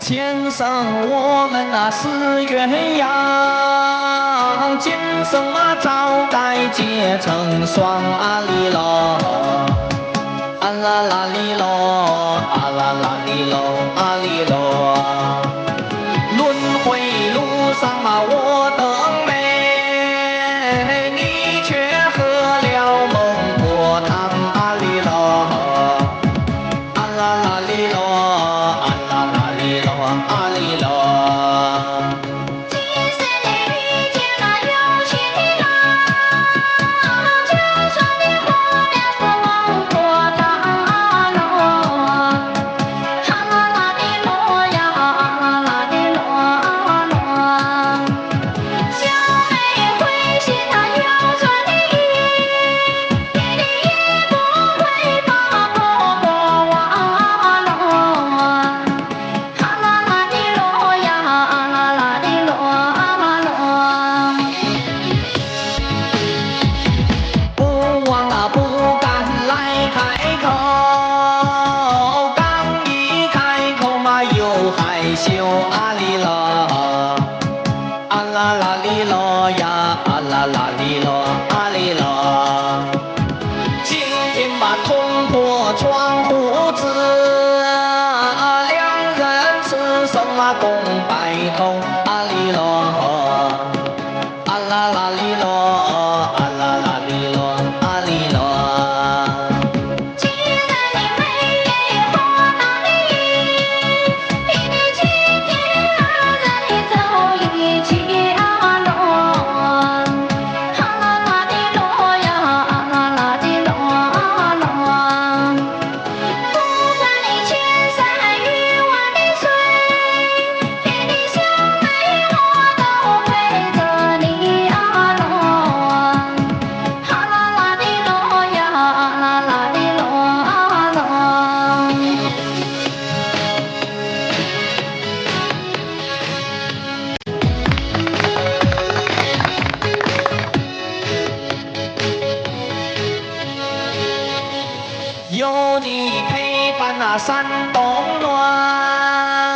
前生我们是鸳鸯，今生早该结成双啊哩咯，啊啦啦哩咯，啊啦啦哩咯，啊哩咯。轮回路上我等美，你却喝了孟婆汤啊哩咯，啊啦啦哩咯，啊啦啦哩咯，啊哩咯。今生你遇见那有情的郎，就算你喝了是孟婆汤咯，啊啦啦哩咯呀，啊啦啦哩咯咯。小妹会写那幽存的意，你的也不会把婆婆忘咯，啊啦啦哩咯呀，啊啦啦哩咯咯。不忘不敢来开口，刚一开口又害羞啊哩咯，啊啦啦哩咯呀，啊啦啦哩咯，啊哩咯。今天捅破窗户纸，两人赤手共白头啊哩咯，啊啦啦哩咯，啊啦啦哩咯，啊哩咯。既然你没花那里，你今天二人你走一起啊咯，啊啦啦的咯呀，啊啦啦的咯咯。不管你千山与万里水，你的小妹我都陪着你啊咯，啊啦啦的咯呀，啊啦啦的咯咯。有你陪伴山冬暖。